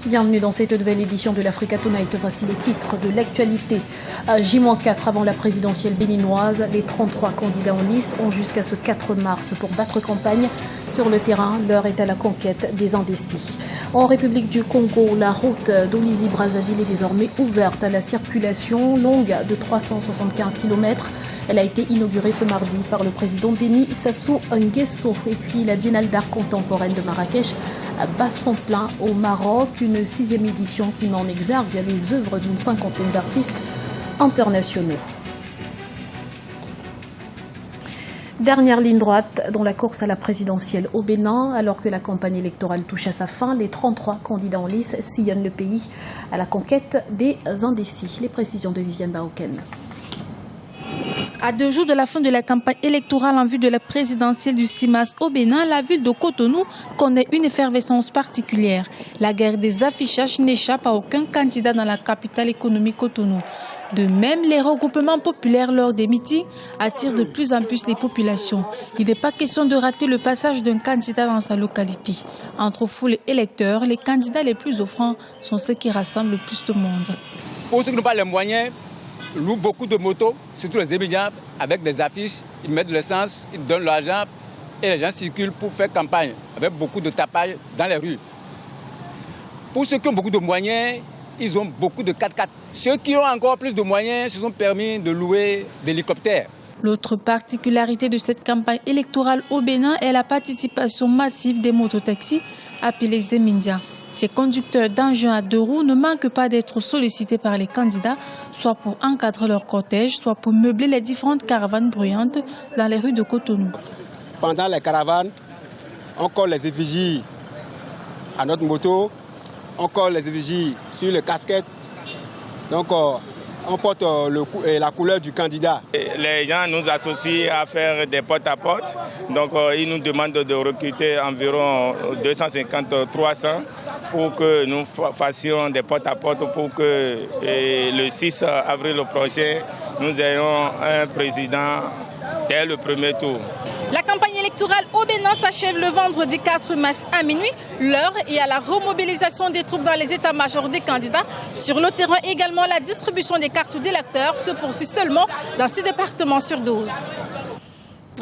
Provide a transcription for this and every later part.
Bienvenue dans cette nouvelle édition de l'Africa Tonight. Voici les titres de l'actualité. J-4 avant la présidentielle béninoise, les 33 candidats en lice ont jusqu'à ce 4 mars pour battre campagne. Sur le terrain, l'heure est à la conquête des indécis. En République du Congo, la route d'Olizy-Brazzaville est désormais ouverte à la circulation longue de 375 km. Elle a été inaugurée ce mardi par le président Denis Sassou Nguesso. Et puis la Biennale d'art contemporaine de Marrakech bat son plein au Maroc, une 6e édition qui met en exergue les œuvres d'une 50aine d'artistes internationaux. Dernière ligne droite dans la course à la présidentielle au Bénin, alors que la campagne électorale touche à sa fin, les 33 candidats en lice sillonnent le pays à la conquête des indécis. Les précisions de Viviane Baoken. À 2 jours de la fin de la campagne électorale en vue de la présidentielle du 6 mars au Bénin, la ville de Cotonou connaît une effervescence particulière. La guerre des affichages n'échappe à aucun candidat dans la capitale économique Cotonou. De même, les regroupements populaires lors des meetings attirent de plus en plus les populations. Il n'est pas question de rater le passage d'un candidat dans sa localité. Entre foule et électeurs, les candidats les plus offrants sont ceux qui rassemblent le plus de monde. Pour ceux qui n'ont pas les moyens, louent beaucoup de motos, surtout les étudiants, avec des affiches, ils mettent de l'essence, ils donnent l'argent et les gens circulent pour faire campagne, avec beaucoup de tapage dans les rues. Pour ceux qui ont beaucoup de moyens, ils ont beaucoup de 4x4. Ceux qui ont encore plus de moyens se sont permis de louer des hélicoptères. L'autre particularité de cette campagne électorale au Bénin est la participation massive des mototaxis appelés Zemindia. Ces conducteurs d'engins à 2 roues ne manquent pas d'être sollicités par les candidats, soit pour encadrer leur cortège, soit pour meubler les différentes caravanes bruyantes dans les rues de Cotonou. Pendant les caravanes, on colle les effigies à notre moto, on colle les effigies sur les casquettes. Donc on porte la couleur du candidat. Les gens nous associent à faire des porte-à-porte. Donc ils nous demandent de recruter environ 250-300 pour que nous fassions des porte-à-porte pour que le 6 avril prochain, nous ayons un président dès le premier tour. La campagne électorale au Bénin s'achève le vendredi 4 mars à minuit. L'heure est à la remobilisation des troupes dans les états-majors des candidats. Sur le terrain également, la distribution des cartes d'électeurs se poursuit seulement dans 6 départements sur 12.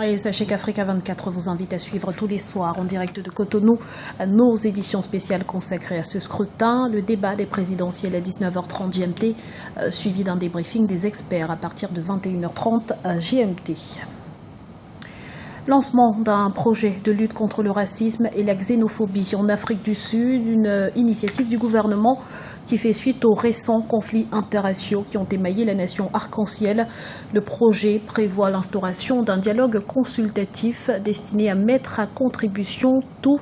Et sachez qu'Africa 24 vous invite à suivre tous les soirs en direct de Cotonou nos éditions spéciales consacrées à ce scrutin. Le débat des présidentielles à 19h30 GMT, suivi d'un débriefing des experts à partir de 21h30 GMT. Lancement d'un projet de lutte contre le racisme et la xénophobie en Afrique du Sud, une initiative du gouvernement qui fait suite aux récents conflits interraciaux qui ont émaillé la nation arc-en-ciel. Le projet prévoit l'instauration d'un dialogue consultatif destiné à mettre à contribution tous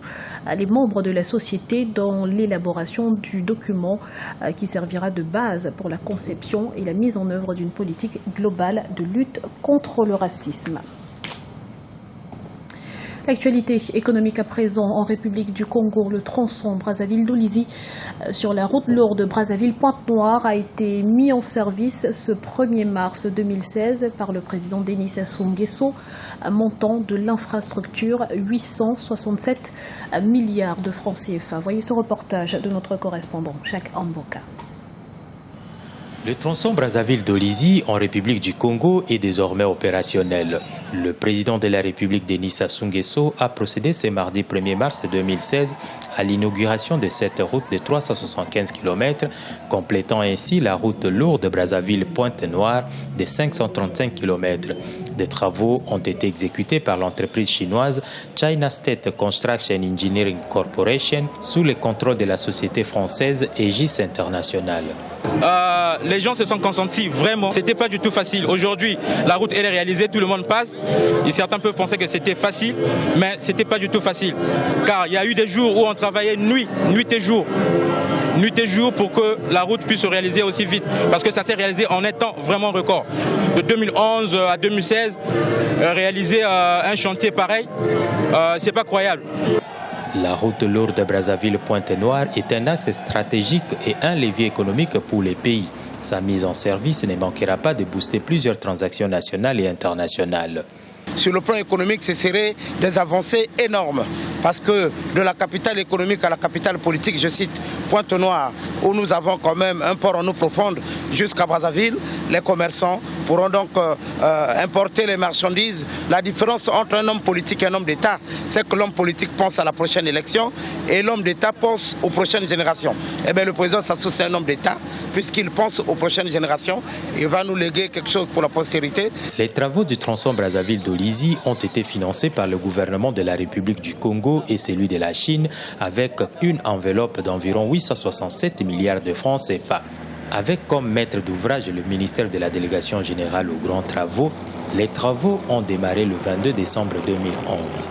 les membres de la société dans l'élaboration du document qui servira de base pour la conception et la mise en œuvre d'une politique globale de lutte contre le racisme. L'actualité économique à présent en République du Congo, le tronçon Brazzaville-Dolizy sur la route lourde Brazzaville-Pointe-Noire a été mis en service ce 1er mars 2016 par le président Denis Sassou Nguesso, montant de l'infrastructure 867 milliards de francs CFA. Voyez ce reportage de notre correspondant Jacques Amboka. Le tronçon Brazzaville-Dolizy en République du Congo est désormais opérationnel. Le président de la République, Denis Sassou Nguesso, a procédé ce mardi 1er mars 2016 à l'inauguration de cette route de 375 km, complétant ainsi la route lourde Brazzaville-Pointe-Noire de 535 km. Des travaux ont été exécutés par l'entreprise chinoise China State Construction Engineering Corporation sous le contrôle de la société française Aegis International. Les gens se sont consentis vraiment. C'était pas du tout facile. Aujourd'hui, la route elle est réalisée, tout le monde passe. Et certains peuvent penser que c'était facile, mais c'était pas du tout facile. Car il y a eu des jours où on travaillait nuit et jour pour que la route puisse se réaliser aussi vite. Parce que ça s'est réalisé en un temps vraiment record. De 2011 à 2016, réaliser un chantier pareil, c'est pas croyable. La route lourde de Brazzaville-Pointe-Noire est un axe stratégique et un levier économique pour les pays. Sa mise en service ne manquera pas de booster plusieurs transactions nationales et internationales. Sur le plan économique, ce serait des avancées énormes. parce que de la capitale économique à la capitale politique, je cite Pointe-Noire, où nous avons quand même un port en eau profonde jusqu'à Brazzaville, les commerçants pourront donc importer les marchandises. La différence entre un homme politique et un homme d'État, c'est que l'homme politique pense à la prochaine élection et l'homme d'État pense aux prochaines générations. Eh bien, le président Sassou, c'est un homme d'État, puisqu'il pense aux prochaines générations. Il va nous léguer quelque chose pour la postérité. Les travaux du tronçon Brazzaville-Dolizy ont été financés par le gouvernement de la République du Congo et celui de la Chine avec une enveloppe d'environ 867 milliards de francs CFA. Avec comme maître d'ouvrage le ministère de la Délégation générale aux grands travaux, les travaux ont démarré le 22 décembre 2011.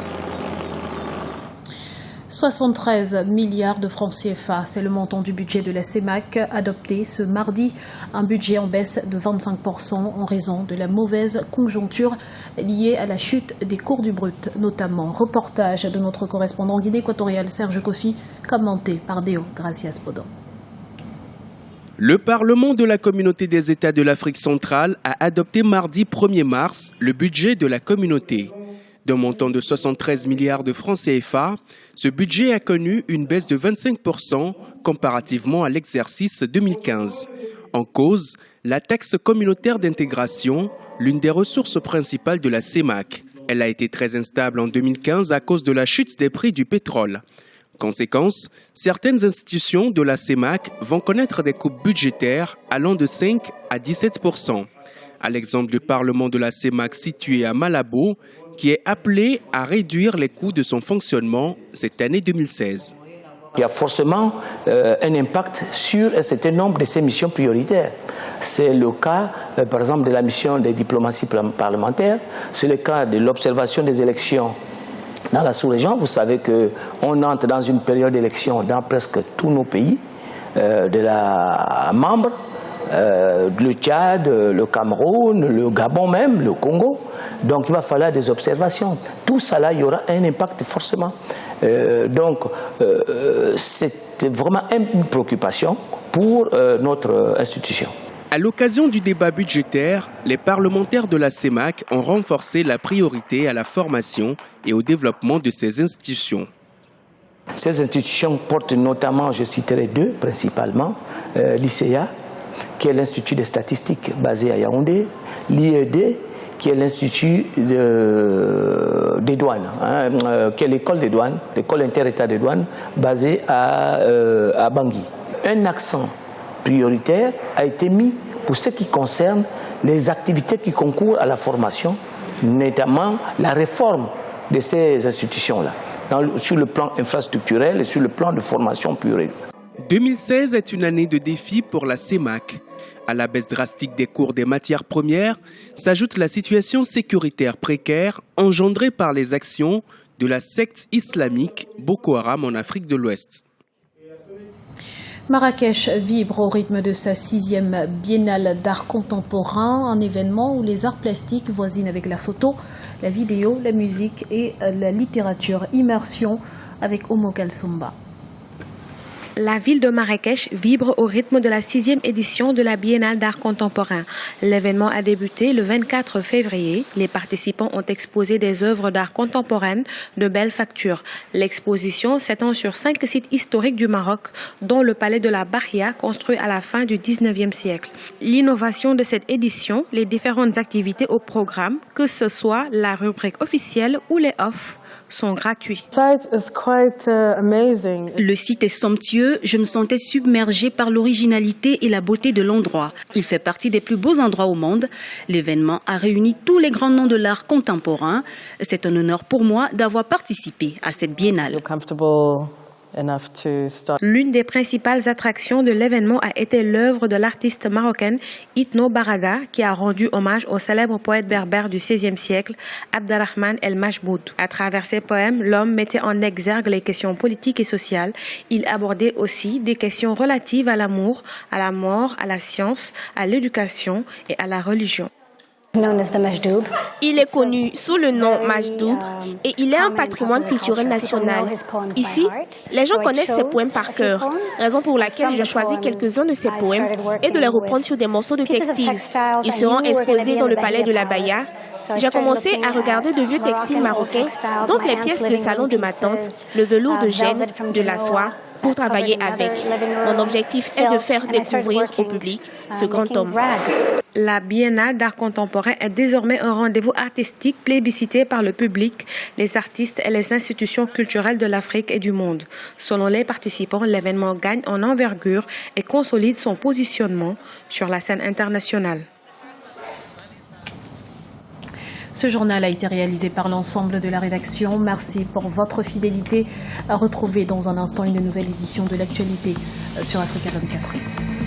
73 milliards de francs CFA, c'est le montant du budget de la CEMAC adopté ce mardi. Un budget en baisse de 25% en raison de la mauvaise conjoncture liée à la chute des cours du brut, notamment. Reportage de notre correspondant Guinée équatoriale Serge Kofi, commenté par Deo Gracias Podon. Le Parlement de la Communauté des États de l'Afrique centrale a adopté mardi 1er mars le budget de la communauté. D'un montant de 73 milliards de francs CFA, ce budget a connu une baisse de 25% comparativement à l'exercice 2015. En cause, la taxe communautaire d'intégration, l'une des ressources principales de la CEMAC. Elle a été très instable en 2015 à cause de la chute des prix du pétrole. Conséquence, certaines institutions de la CEMAC vont connaître des coupes budgétaires allant de 5 à 17%. À l'exemple du Parlement de la CEMAC situé à Malabo, qui est appelé à réduire les coûts de son fonctionnement cette année 2016. Il y a forcément un impact sur un certain nombre de ces missions prioritaires. C'est le cas, par exemple, de la mission de diplomatie parlementaire, c'est le cas de l'observation des élections dans la sous-région. Vous savez qu'on entre dans une période d'élection dans presque tous nos pays de la membre, le Tchad, le Cameroun, le Gabon même, le Congo. Donc il va falloir des observations. Tout ça là, il y aura un impact forcément. C'est vraiment une préoccupation pour notre institution. À l'occasion du débat budgétaire, les parlementaires de la CEMAC ont renforcé la priorité à la formation et au développement de ces institutions. Ces institutions portent notamment, je citerai deux principalement, l'ICEA, qui est l'Institut des statistiques basé à Yaoundé, l'IED, qui est l'Institut des douanes, qui est l'école des douanes, l'école inter-État des douanes, basée à Bangui. Un accent prioritaire a été mis pour ce qui concerne les activités qui concourent à la formation, notamment la réforme de ces institutions-là, sur le plan infrastructurel et sur le plan de formation pure. 2016 est une année de défi pour la CEMAC. À la baisse drastique des cours des matières premières s'ajoute la situation sécuritaire précaire engendrée par les actions de la secte islamique Boko Haram en Afrique de l'Ouest. Marrakech vibre au rythme de sa 6e biennale d'art contemporain, un événement où les arts plastiques voisinent avec la photo, la vidéo, la musique et la littérature. Immersion avec Omo Kalsumba. La ville de Marrakech vibre au rythme de la 6e édition de la Biennale d'art contemporain. L'événement a débuté le 24 février. Les participants ont exposé des œuvres d'art contemporaines de belle facture. L'exposition s'étend sur 5 sites historiques du Maroc, dont le palais de la Bahia, construit à la fin du 19e siècle. L'innovation de cette édition, les différentes activités au programme, que ce soit la rubrique officielle ou les off, sont gratuits. Le site est somptueux, je me sentais submergée par l'originalité et la beauté de l'endroit. Il fait partie des plus beaux endroits au monde. L'événement a réuni tous les grands noms de l'art contemporain. C'est un honneur pour moi d'avoir participé à cette biennale. L'une des principales attractions de l'événement a été l'œuvre de l'artiste marocaine Itno Baraga, qui a rendu hommage au célèbre poète berbère du XVIe siècle, Abderrahman El Majboud. À travers ses poèmes, l'homme mettait en exergue les questions politiques et sociales. Il abordait aussi des questions relatives à l'amour, à la mort, à la science, à l'éducation et à la religion. Il est connu sous le nom Majdoub et il est un patrimoine culturel national. Ici, les gens connaissent ses poèmes par cœur, raison pour laquelle j'ai choisi quelques-uns de ses poèmes et de les reprendre sur des morceaux de textile. Ils seront exposés dans le palais de la Bahia J'ai commencé à regarder de vieux textiles marocains, donc les pièces de salon de ma tante, le velours de Gênes, de la soie, pour travailler avec. Mon objectif est de faire découvrir au public ce grand homme. La Biennale d'art contemporain est désormais un rendez-vous artistique plébiscité par le public, les artistes et les institutions culturelles de l'Afrique et du monde. Selon les participants, l'événement gagne en envergure et consolide son positionnement sur la scène internationale. Ce journal a été réalisé par l'ensemble de la rédaction. Merci pour votre fidélité. À retrouver dans un instant une nouvelle édition de l'actualité sur Africa 24.